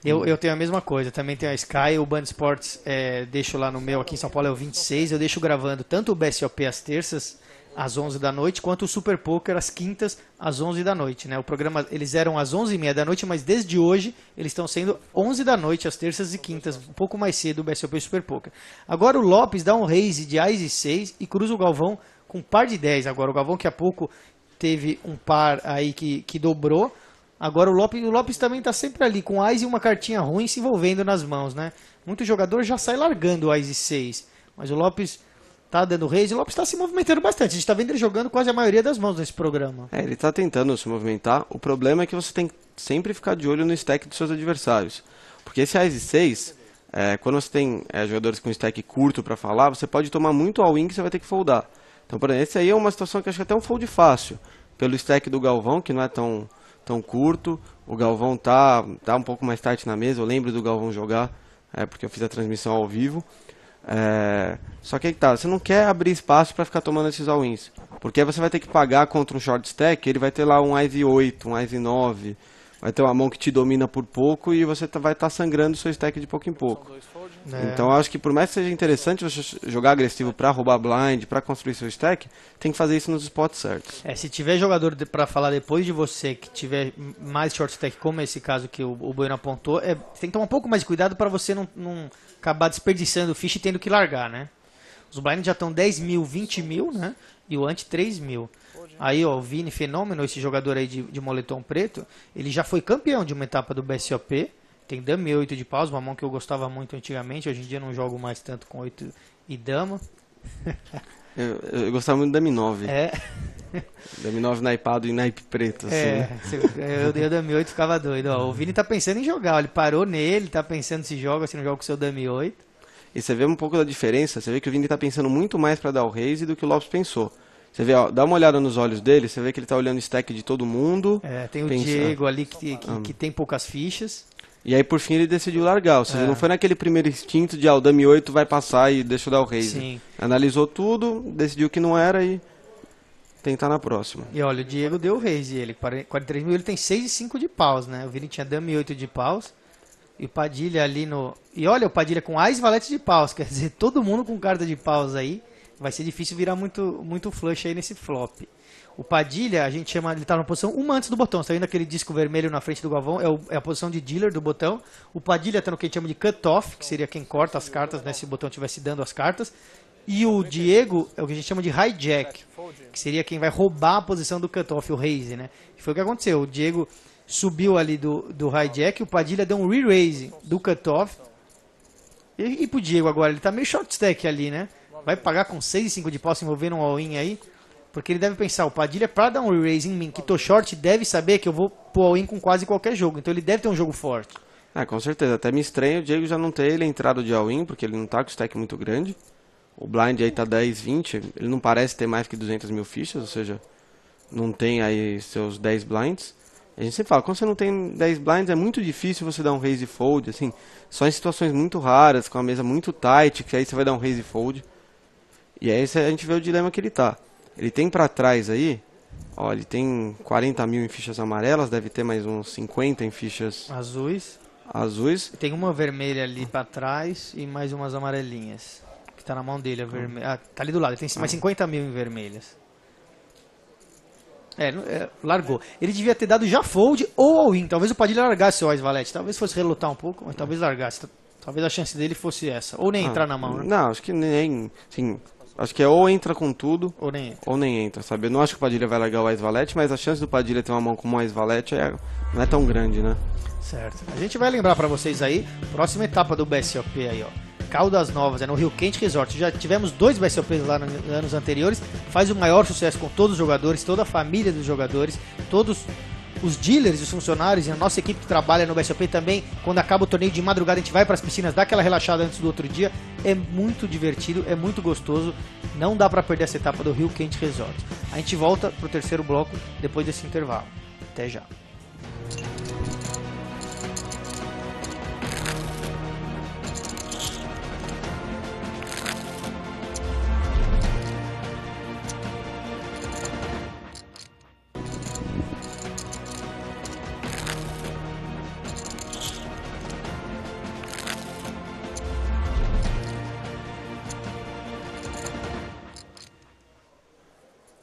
Eu tenho a mesma coisa, também tenho a Sky, o Band Sports, deixo lá no meu, aqui em São Paulo é o 26, eu deixo gravando tanto o BSOP às terças, às 11 da noite, quanto o Super Poker às quintas, às 11 da noite, né? O programa, eles eram às 11h30 da noite, mas desde hoje eles estão sendo 11 da noite, às terças e quintas, um pouco mais cedo o BSOP e o Super Poker. Agora o Lopes dá um raise de Ás e 6 e cruza o Galvão com par de 10. Agora o Galvão que há pouco teve um par aí que dobrou. Agora o Lopes também está sempre ali, com Ás e uma cartinha ruim se envolvendo nas mãos, né? Muito jogador já sai largando o Ás e 6, mas o Lopes tá dando raise, o Lopes está se movimentando bastante. A gente está vendo ele jogando quase a maioria das mãos nesse programa. Ele está tentando se movimentar. O problema é que você tem que sempre ficar de olho no stack dos seus adversários. Porque esse Ás e 6, quando você tem jogadores com stack curto para falar, você pode tomar muito all-in que você vai ter que foldar. Então, por exemplo, esse aí é uma situação que eu acho que até um fold fácil. Pelo stack do Galvão, que não é tão curto. O Galvão tá um pouco mais tarde na mesa. Eu lembro do Galvão jogar, porque eu fiz a transmissão ao vivo. Só que aí tá, você não quer abrir espaço para ficar tomando esses all-ins, porque aí você vai ter que pagar contra um short stack. Ele vai ter lá um Ás e 8, um Ás e 9, vai ter uma mão que te domina por pouco e você vai estar sangrando o seu stack de pouco em pouco. Então eu acho que por mais que seja interessante você jogar agressivo para roubar blind, para construir seu stack, tem que fazer isso nos spots certos. Se tiver jogador para falar depois de você que tiver mais short stack, como esse caso que o Bueno apontou, tem que tomar um pouco mais de cuidado para você não acabar desperdiçando o fish e tendo que largar, né? Os blinds já estão 10 mil, 20 mil, né? E o ante 3 mil. Aí, ó, o Vini Fenômeno, esse jogador aí de moletom preto, ele já foi campeão de uma etapa do BSOP. Tem dama e 8 de paus, uma mão que eu gostava muito antigamente. Hoje em dia não jogo mais tanto com 8 e dama. Eu gostava muito do dama 9. Dama 9 naipado e naipe preto, assim. Eu dei o dama 8 e ficava doido. Ó, o Vini tá pensando em jogar, ó, ele parou nele, tá pensando se joga, se não joga com o seu dama 8. E você vê um pouco da diferença, você vê que o Vini tá pensando muito mais para dar o raise do que o Lopes pensou. Você vê, ó, dá uma olhada nos olhos dele, você vê que ele tá olhando o stack de todo mundo. Tem o Diego ali que tem poucas fichas. E aí, por fim, ele decidiu largar. Ou seja, não foi naquele primeiro instinto de, o dame 8 vai passar e deixa eu dar o raise. Sim. Analisou tudo, decidiu que não era e tentar na próxima. E olha, o Diego deu o raise, ele, 43 mil, ele tem 6 e 5 de paus, né? O Vini tinha dama e 8 de paus. E o Padilha ali no... E olha, o Padilha com Ás e valete de paus, quer dizer, todo mundo com carta de paus aí. Vai ser difícil virar muito flush aí nesse flop. O Padilha, a gente chama, ele tá na posição uma antes do botão. Você tá vendo aquele disco vermelho na frente do Galvão? É a posição de dealer do botão. O Padilha tá no que a gente chama de cut-off, que seria quem corta as cartas, né, se o botão estivesse dando as cartas. E o Diego é o que a gente chama de hijack, que seria quem vai roubar a posição do cut-off, o raise, né? E foi o que aconteceu. O Diego subiu ali do hijack, o Padilha deu um re-raise do cut-off. E pro Diego agora, ele tá meio short stack ali, né? Vai pagar com 6 e 5 de pau se envolvendo um all-in aí. Porque ele deve pensar, o Padilha, pra dar um re-raise em mim, que tô short, deve saber que eu vou pôr all-in com quase qualquer jogo. Então ele deve ter um jogo forte. Com certeza. Até me estranha o Diego já não ter ele entrado de all-in, porque ele não tá com stack muito grande. O blind aí tá 10, 20. Ele não parece ter mais que 200 mil fichas, ou seja, não tem aí seus 10 blinds. A gente sempre fala, quando você não tem 10 blinds, é muito difícil você dar um raise fold, assim, só em situações muito raras, com a mesa muito tight, que aí você vai dar um raise fold. E aí a gente vê o dilema que ele tá. Ele tem pra trás aí, ó, ele tem 40 mil em fichas amarelas, deve ter mais uns 50 em fichas azuis. Tem uma vermelha ali pra trás e mais umas amarelinhas. Que tá na mão dele, a vermelha. Ah, tá ali do lado, ele tem mais 50 mil em vermelhas. Largou. Ele devia ter dado já fold ou all-in. Talvez o Padilha largasse o Ás Valete. Talvez fosse relutar um pouco, mas talvez largasse. Talvez a chance dele fosse essa. Ou nem entrar na mão, né? Não, acho que nem... Sim, acho que ou entra com tudo, ou nem entra, sabe? Eu não acho que o Padilha vai largar o Ás Valete, mas a chance do Padilha ter uma mão com um Ás Valete não é tão grande, né? Certo. A gente vai lembrar pra vocês aí, próxima etapa do BSOP aí, ó. Caldas Novas, no Rio Quente Resort. Já tivemos 2 BSOPs lá nos anos anteriores. Faz o maior sucesso com todos os jogadores, toda a família dos jogadores, todos os dealers, os funcionários e a nossa equipe que trabalha no BSOP também. Quando acaba o torneio de madrugada, a gente vai para as piscinas, dá aquela relaxada antes do outro dia. É muito divertido, é muito gostoso. Não dá para perder essa etapa do Rio Quente Resort. A gente volta pro terceiro bloco depois desse intervalo. Até já.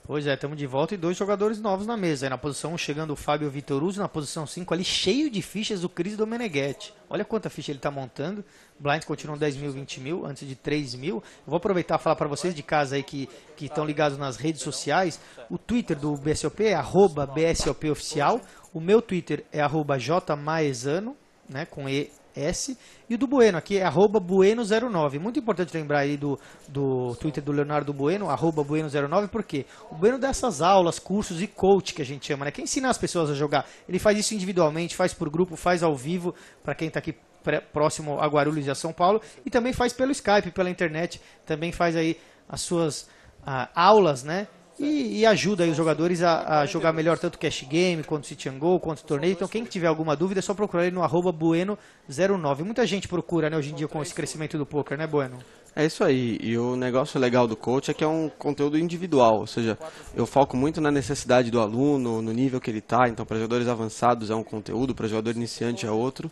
Pois é, estamos de volta e 2 jogadores novos na mesa. Aí na posição 1 chegando o Fábio Vitoruzzi, na posição 5 ali cheio de fichas do Cris Domeneghetti. Olha quanta ficha ele está montando. Blind continuam 10 mil, 20 mil, antes de 3 mil. Eu vou aproveitar e falar para vocês de casa aí que estão ligados nas redes sociais. O Twitter do BSOP é @BSOPoficial. O meu Twitter é @jmaezano, né, com ES. E o do Bueno aqui é @Bueno09. Muito importante lembrar aí do Twitter do Leonardo Bueno, @Bueno09, porque o Bueno dá essas aulas, cursos e coach que a gente chama, né? Que ensina as pessoas a jogar. Ele faz isso individualmente, faz por grupo, faz ao vivo, para quem está aqui próximo a Guarulhos e a São Paulo, e também faz pelo Skype, pela internet, também faz aí as suas aulas, né? E ajuda aí os jogadores a jogar melhor tanto cash game, quanto sit and go, quanto torneio. Então quem tiver alguma dúvida é só procurar ele no @Bueno09. Muita gente procura, né, hoje em dia com esse crescimento do poker, né, Bueno? É isso aí, e o negócio legal do coach é que é um conteúdo individual, ou seja, eu foco muito na necessidade do aluno, no nível que ele está. Então para jogadores avançados é um conteúdo, para jogador iniciante é outro.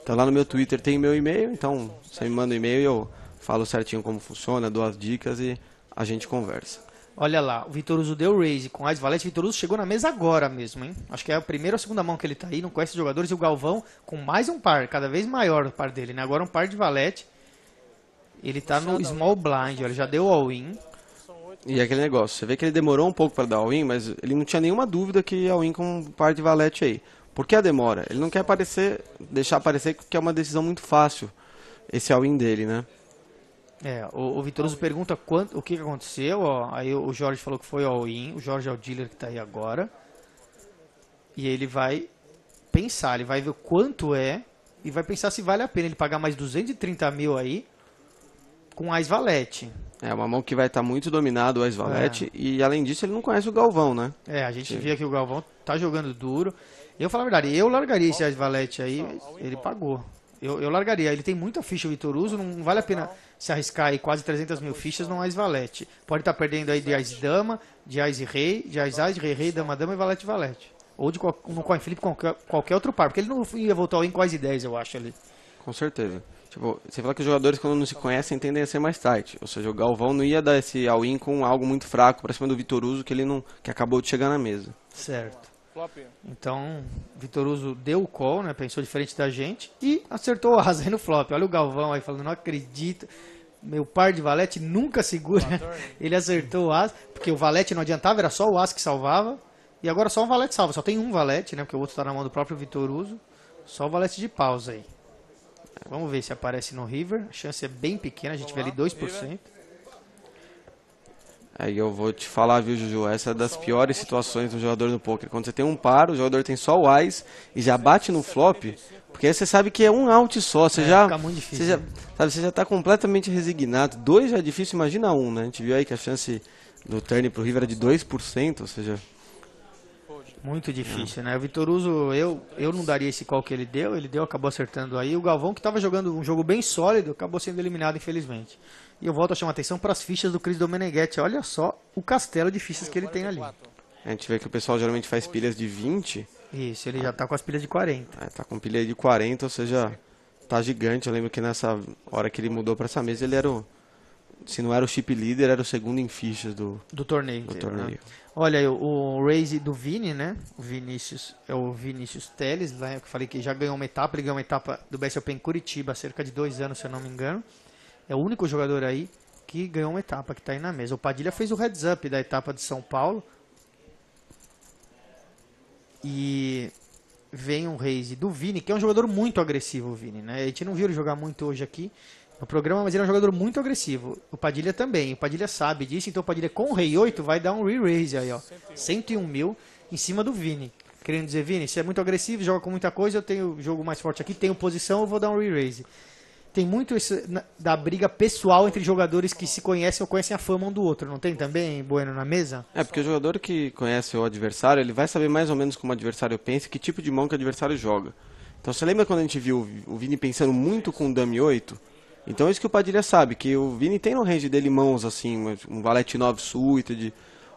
Então lá no meu Twitter tem meu e-mail, então você me manda um e-mail e eu falo certinho como funciona, dou as dicas e a gente conversa. Olha lá, o Vitoruzzi deu raise com Ás Valete. O Vitoruzzi chegou na mesa agora mesmo, hein? Acho que é a primeira ou a segunda mão que ele tá aí, não conhece os jogadores. E o Galvão com mais um par, cada vez maior o par dele, né? Agora um par de Valete. Ele tá no small blind, ele já deu all-in. E aquele negócio, você vê que ele demorou um pouco para dar all-in, mas ele não tinha nenhuma dúvida que ia all-in com um par de Valete aí. Por que a demora? Ele não quer deixar parecer que é uma decisão muito fácil, esse all-in dele, né? O Vitoruzzi pergunta o que aconteceu, ó. Aí o Jorge falou que foi all-in, o Jorge é o dealer que está aí agora. E ele vai pensar, ele vai ver quanto é e vai pensar se vale a pena ele pagar mais 230 mil aí com Ás Valete. É uma mão que vai estar muito dominado o Ás Valete e além disso ele não conhece o Galvão, né? A gente via que o Galvão tá jogando duro. Eu falo a verdade, eu largaria esse Ás Valete aí, ele pagou. Eu largaria, ele tem muita ficha, o Vitoruzzi, não vale a pena se arriscar aí quase 300 mil fichas no Ás Valete. Pode estar perdendo aí de Ás Dama, de Ás Rei, de Ás Rei, Dama Dama e Valete Valete. Ou no Coin Flip qualquer outro par, porque ele não ia voltar em quase 10, eu acho ali. Com certeza. Tipo, você fala que os jogadores quando não se conhecem tendem a ser mais tight. Ou seja, o Galvão não ia dar esse all-in com algo muito fraco pra cima do Vitoruzzi que acabou de chegar na mesa. Certo. Então, Vitoruzzi deu o call, né? Pensou diferente da gente e acertou o asa aí no flop. Olha o Galvão aí falando, não acredito. Meu par de Valete nunca segura. Ele acertou o as, porque o Valete não adiantava, era só o as que salvava. E agora só um Valete salva. Só tem um Valete, né? Porque o outro está na mão do próprio Vitoruzzi. Só o Valete de pausa aí. Vamos ver se aparece no River. A chance é bem pequena, a gente vê ali 2%. Aí eu vou te falar, viu, Juju? Essa é das piores situações do jogador no poker. Quando você tem um par, o jogador tem só o Ás e já bate no flop, porque aí você sabe que é um out só. Você já, fica muito difícil. você já tá completamente resignado. 2 já é difícil, imagina 1, né? A gente viu aí que a chance do turn pro River era de 2%, ou seja... Muito difícil, né? O Vitoruso, eu não daria esse call que ele deu, acabou acertando aí. O Galvão, que estava jogando um jogo bem sólido, acabou sendo eliminado, infelizmente. E eu volto a chamar a atenção para as fichas do Chris Domeneghetti. Olha só o castelo de fichas que ele tem ali. A gente vê que o pessoal geralmente faz pilhas de 20. Isso, ele já tá com as pilhas de 40. Tá com pilha de 40, ou seja, tá gigante. Eu lembro que nessa hora que ele mudou para essa mesa, ele era se não era o chip leader, era o segundo em fichas do torneio. Né? Olha, o raise do Vini, né? O Vinícius Teles, lá, eu falei que já ganhou uma etapa. Ele ganhou uma etapa do BSOP em Curitiba há cerca de 2 anos, se eu não me engano. É o único jogador aí que ganhou uma etapa, que está aí na mesa. O Padilha fez o heads up da etapa de São Paulo. E vem um raise do Vini, que é um jogador muito agressivo, o Vini, né? A gente não viu ele jogar muito hoje aqui no programa, mas ele é um jogador muito agressivo. O Padilha também. O Padilha sabe disso, então o Padilha com o Rei 8 vai dar um re-raise aí, ó. 101 mil em cima do Vini. Querendo dizer, Vini, você é muito agressivo, joga com muita coisa, eu tenho o jogo mais forte aqui, tenho posição, eu vou dar um re-raise. Tem muito isso da briga pessoal entre jogadores que se conhecem ou conhecem a fama um do outro, não tem também, Bueno, na mesa? É, porque o jogador que conhece o adversário, ele vai saber mais ou menos como o adversário pensa e que tipo de mão que o adversário joga. Então você lembra quando a gente viu o Vini pensando muito com o Dame 8? Então é isso que o Padilha sabe, que o Vini tem no range dele mãos assim, um valete 9 suited,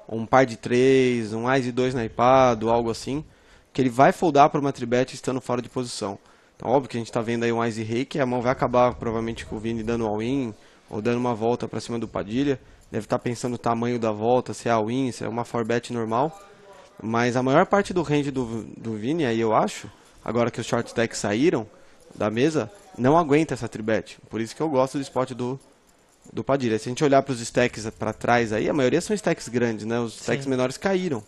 um par de 3, um Ás e 2 naipado, algo assim, que ele vai foldar para uma tribet estando fora de posição. Então óbvio que a gente está vendo aí um Ás e Rei, que a mão vai acabar provavelmente com o Vini dando all-in, ou dando uma volta para cima do Padilha. Deve estar pensando o tamanho da volta, se é all-in, se é uma 4-bet normal. Mas a maior parte do range do Vini, aí eu acho, agora que os short stacks saíram da mesa, não aguenta essa tribet. Por isso que eu gosto do spot do Padilha. Se a gente olhar para os stacks para trás aí, a maioria são stacks grandes, né? Os stacks menores caíram.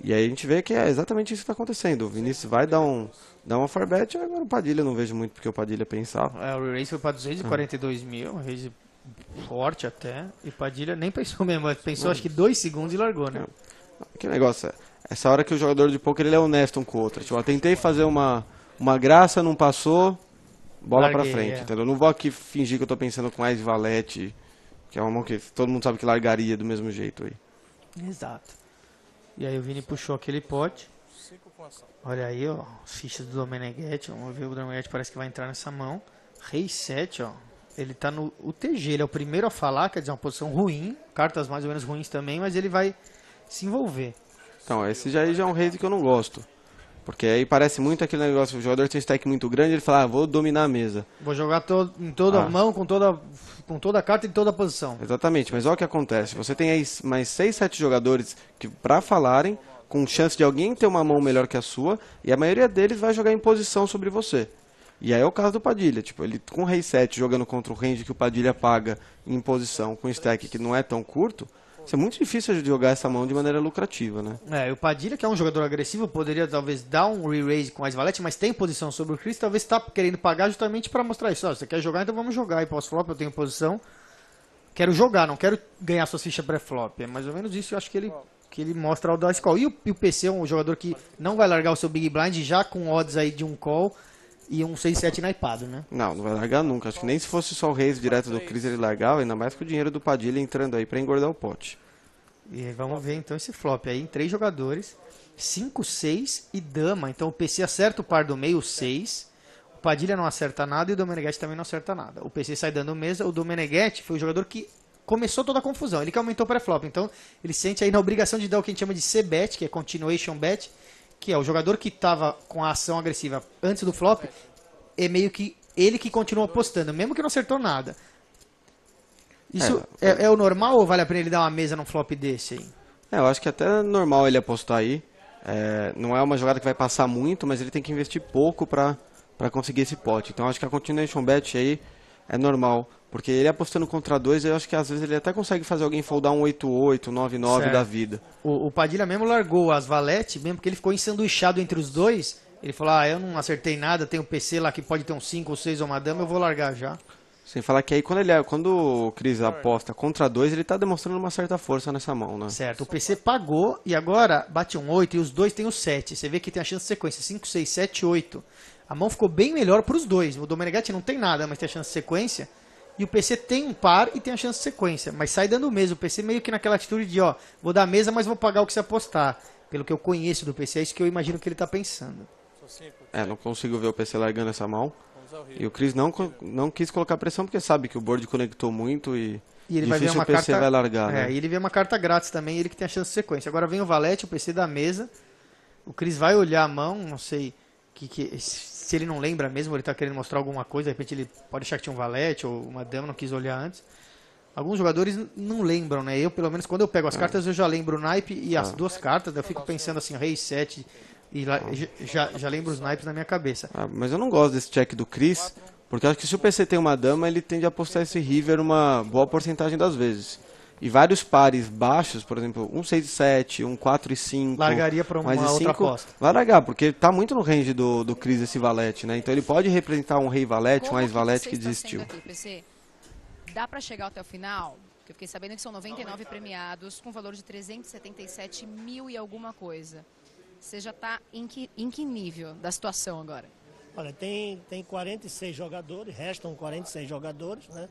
E aí a gente vê que é exatamente isso que está acontecendo. O Vinícius vai dar uma 4-bet, agora o Padilha eu não vejo muito porque o Padilha pensava. O raise foi para 242 mil, um raise forte até. E o Padilha nem pensou mesmo, pensou acho que 2 segundos e largou, né? Que negócio, essa hora que o jogador de poker ele é honesto um com o outro. Tipo, eu tentei fazer uma graça, não passou, bola pra frente, entendeu? Não vou aqui fingir que eu tô pensando com Ás e valete, que é uma mão que todo mundo sabe que largaria do mesmo jeito aí. Exato. E aí o Vini puxou aquele pote. Olha aí, ó, as fichas do Domeneghetti. Vamos ver, o Domeneghetti parece que vai entrar nessa mão. Rei 7, ó. Ele tá no UTG, ele é o primeiro a falar, quer dizer, uma posição ruim. Cartas mais ou menos ruins também, mas ele vai se envolver. Então, esse já é um raise que eu não gosto. Porque aí parece muito aquele negócio, o jogador tem um stack muito grande, ele fala, vou dominar a mesa. Vou jogar em toda a mão, com toda a carta e em toda a posição. Exatamente, mas olha o que acontece. Você tem aí mais 6, 7 jogadores que pra falarem, com chance de alguém ter uma mão melhor que a sua, e a maioria deles vai jogar em posição sobre você. E aí é o caso do Padilha, tipo, ele com o Rei 7 jogando contra o range que o Padilha paga em posição, com stack que não é tão curto, isso é muito difícil de jogar essa mão de maneira lucrativa, né? E o Padilha, que é um jogador agressivo, poderia talvez dar um re-raise com Ás valete, mas tem posição sobre o Chris, talvez está querendo pagar justamente para mostrar isso. Você quer jogar, então vamos jogar. E pós-flop eu tenho posição, quero jogar, não quero ganhar suas fichas pré-flop. É mais ou menos isso, eu acho que ele mostra ao dar esse call. E o PC é um jogador que não vai largar o seu Big Blind já com odds aí de um call e um 6-7 naipado, né? Não vai largar nunca. Acho que nem se fosse só o raise direto do Chris ele largava, ainda mais com o dinheiro do Padilha entrando aí para engordar o pote. E vamos ver então esse flop aí em 3 jogadores, 5, 6 e dama. Então o PC acerta o par do meio, 6. O Padilha não acerta nada e o Domeneghetti também não acerta nada. O PC sai dando mesa. O Domeneghetti foi o jogador que começou toda a confusão. Ele que aumentou pré-flop. Então ele sente aí na obrigação de dar o que a gente chama de C-bet, que é continuation bet, que é o jogador que estava com a ação agressiva antes do flop, é meio que ele que continua apostando, mesmo que não acertou nada. Isso é o normal ou vale a pena ele dar uma mesa num flop desse aí? Eu acho que até é normal ele apostar aí. Não é uma jogada que vai passar muito, mas ele tem que investir pouco para conseguir esse pote. Então acho que a continuation bet aí é normal. Porque ele apostando contra 2, eu acho que às vezes ele até consegue fazer alguém foldar um 8-8, 9-9 da vida. O Padilha mesmo largou as valete, mesmo porque ele ficou ensanduichado entre os dois. Ele falou, eu não acertei nada, tem um PC lá que pode ter um 5 ou 6 ou uma dama, eu vou largar já. Sem falar que aí quando o Cris aposta contra 2, ele tá demonstrando uma certa força nessa mão, né? Certo, o PC pagou e agora bate um 8 e os dois tem o 7. Você vê que tem a chance de sequência, 5, 6, 7, 8. A mão ficou bem melhor para os dois. O Domenech não tem nada, mas tem a chance de sequência. E o PC tem um par e tem a chance de sequência. Mas sai dando o mesmo. O PC meio que naquela atitude de, ó, vou dar a mesa, mas vou pagar o que você apostar. Pelo que eu conheço do PC, é isso que eu imagino que ele tá pensando. Não consigo ver o PC largando essa mão. E o Cris não quis colocar pressão porque sabe que o board conectou muito e ele vai ver difícil uma o PC carta, vai largar, né? E ele vê uma carta grátis também, ele que tem a chance de sequência. Agora vem o valete, o PC da mesa. O Cris vai olhar a mão, não sei se ele não lembra mesmo, ele tá querendo mostrar alguma coisa, de repente ele pode achar que tinha um valete ou uma dama, não quis olhar antes. Alguns jogadores não lembram, né? Eu, pelo menos, quando eu pego as cartas, eu já lembro o naipe e as duas cartas, eu fico pensando assim, rei 7, e lá, já lembro os naipes na minha cabeça. Mas eu não gosto desse check do Cris, porque eu acho que se o PC tem uma dama, ele tende a apostar esse river uma boa porcentagem das vezes. E vários pares baixos, por exemplo, 6 e 7, 4 e 5. Largaria para uma outra aposta. Vai largar, porque tá muito no range do Cris esse valete, né? Então ele pode representar um rei valete, um ás valete que desistiu. Aqui, PC? Dá para chegar até o final? Porque eu fiquei sabendo que são 99 premiados com valor de 377 mil e alguma coisa. Você já está em que nível da situação agora? Olha, tem 46 jogadores, restam 46 jogadores, né?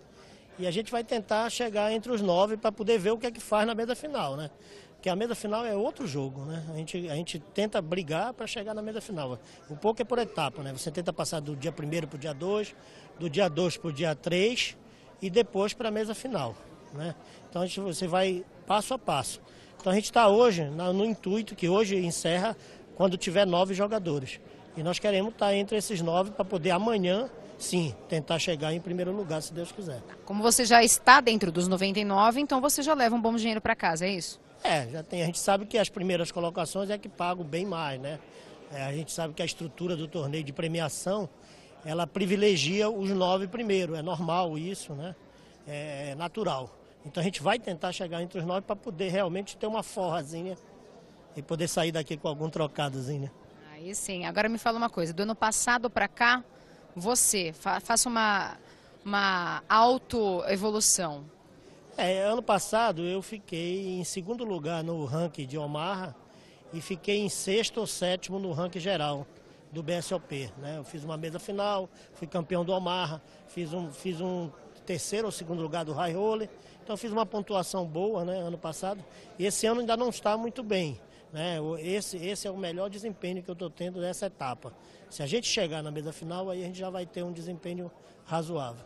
E a gente vai tentar chegar entre os 9 para poder ver o que é que faz na mesa final, né? Porque a mesa final é outro jogo, né? A gente tenta brigar para chegar na mesa final. O pouco é por etapa, né? Você tenta passar do dia 1º para o dia 2, do dia 2 para o dia 3 e depois para a mesa final, né? Então você vai passo a passo. Então a gente está hoje no intuito que hoje encerra quando tiver 9 jogadores. E nós queremos estar entre esses 9 para poder amanhã, sim, tentar chegar em primeiro lugar, se Deus quiser. Como você já está dentro dos 99, então você já leva um bom dinheiro para casa, é isso? Já tem. A gente sabe que as primeiras colocações é que pagam bem mais, né? A gente sabe que a estrutura do torneio de premiação, ela privilegia os 9 primeiro. É normal isso, né? É natural. Então a gente vai tentar chegar entre os 9 para poder realmente ter uma forrazinha e poder sair daqui com algum trocadozinho. Aí sim. Agora me fala uma coisa, do ano passado para cá, você faça uma autoevolução. Ano passado eu fiquei em segundo lugar no ranking de Omaha e fiquei em 6º ou 7º no ranking geral do BSOP, né? Eu fiz uma mesa final, fui campeão do Omaha, fiz um 3º ou 2º lugar do High Roller, então fiz uma pontuação boa, né, ano passado, e esse ano ainda não está muito bem, né? Esse é o melhor desempenho que eu estou tendo nessa etapa. Se a gente chegar na mesa final, aí a gente já vai ter um desempenho razoável.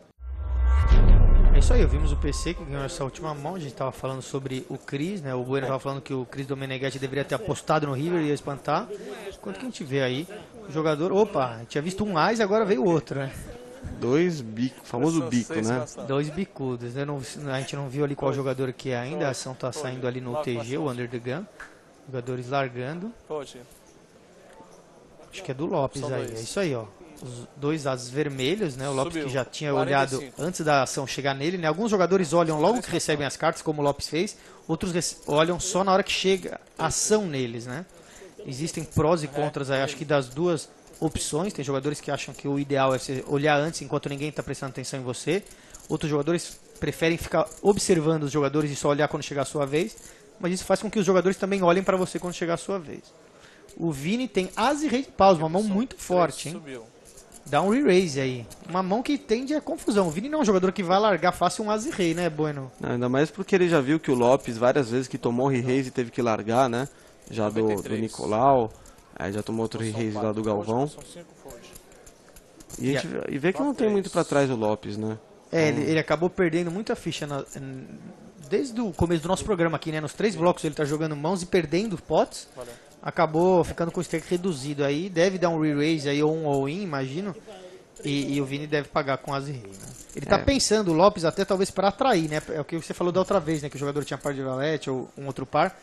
É isso aí, vimos o PC que ganhou essa última mão, a gente estava falando sobre o Cris, né? O Bueno estava falando que o Cris Domenech deveria ter apostado no River e ia espantar. Quanto que a gente vê aí, o jogador, opa, tinha visto um ás e agora veio outro, né? 2 bicos, famoso bico, né? 2 bicudos, né? A gente não viu ali qual jogador que é ainda, a ação está saindo ali no TG, o Under the Gun. Jogadores largando. Acho que é do Lopes aí, é isso aí, ó. Os 2 ases vermelhos, né? O Lopes que já tinha olhado antes da ação chegar nele, né? Alguns jogadores olham logo que recebem as cartas, como o Lopes fez. Outros olham só na hora que chega a ação neles, né? Existem prós e contras aí, acho que das duas opções. Tem jogadores que acham que o ideal é você olhar antes enquanto ninguém está prestando atenção em você. Outros jogadores preferem ficar observando os jogadores e só olhar quando chegar a sua vez. Mas isso faz com que os jogadores também olhem para você quando chegar a sua vez. O Vini tem as e rei de paus, uma mão muito forte, hein? Dá um re-raise aí. Uma mão que tende a confusão. O Vini não é um jogador que vai largar fácil um as e rei, né, Bueno? Não, ainda mais porque ele já viu que o Lopes várias vezes que tomou re-raise e teve que largar, né? Já do Nicolau, aí já tomou outro re-raise lá do Galvão. E vê que não tem muito pra trás o Lopes, né? Ele acabou perdendo muita ficha desde o começo do nosso programa aqui, né? Nos 3 blocos ele tá jogando mãos e perdendo pots. Acabou ficando com o stake reduzido aí. Deve dar um re-raise aí ou um all-in, imagino. E o Vini deve pagar com as e rei, né? Ele tá pensando, o Lopes, até talvez para atrair, né? É o que você falou da outra vez, né? Que o jogador tinha par de valete ou um outro par.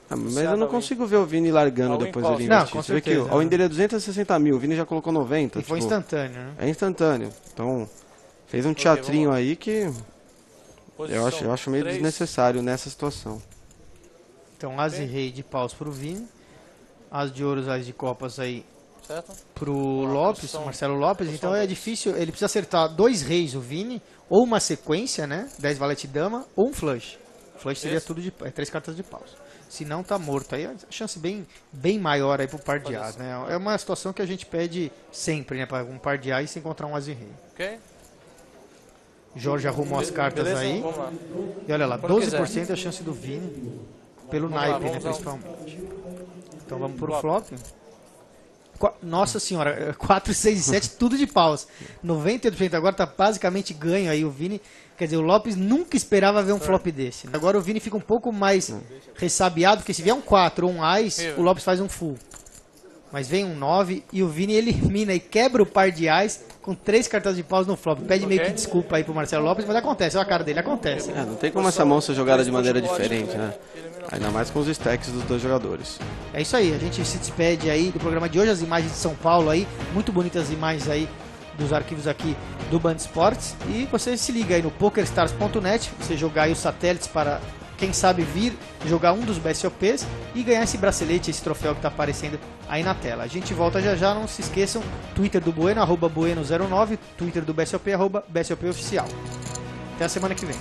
Mas eu não consigo ver o Vini largando depois dele investir. Não, com certeza. Você vê que o dele é 260 mil, o Vini já colocou 90. E foi instantâneo, né? É instantâneo. Então, fez um teatrinho aí que eu acho meio desnecessário nessa situação. Então, as e rei de paus pro Vini. As de ouros, as de copas aí certo? Pro Lopes, Marcelo Lopes, então é difícil, ele precisa acertar 2 reis, o Vini, ou uma sequência, né, 10 valete dama, ou um flush. Flush seria tudo de 3 cartas de paus. Se não, tá morto. Aí a chance bem maior aí pro par de as, né? É uma situação que a gente pede sempre, né, para um par de as e se encontrar um as e rei. Ok? Jorge arrumou as cartas beleza? aí. Vamos lá. E olha lá, Quando 12% é a chance do Vini, pelo Vamos lá, naipe, né, vamos lá. principalmente. Então vamos pro flop. Nossa senhora, 4, 6 e 7, tudo de paus. 98%, agora tá basicamente ganho aí o Vini. Quer dizer, o Lopes nunca esperava ver um flop desse. Agora o Vini fica um pouco mais ressabiado, porque se vier um 4 ou um Ás, o Lopes faz um full. Mas vem um 9 e o Vini elimina e quebra o par de Ás com 3 cartas de paus no flop. Pede meio que desculpa aí pro Marcelo Lopes, mas acontece, olha a cara dele, acontece. Não tem como essa mão ser jogada de maneira diferente, né? Ainda mais com os stacks dos dois jogadores. É isso aí, a gente se despede aí do programa de hoje, as imagens de São Paulo aí, muito bonitas imagens aí dos arquivos aqui do Band Esportes. E você se liga aí no PokerStars.net, você jogar aí os satélites para, quem sabe, vir jogar um dos BSOPs e ganhar esse bracelete, esse troféu que está aparecendo aí na tela. A gente volta já já, não se esqueçam, Twitter do Bueno, @Bueno09, Twitter do BSOP, @BSOPOficial. Até a semana que vem.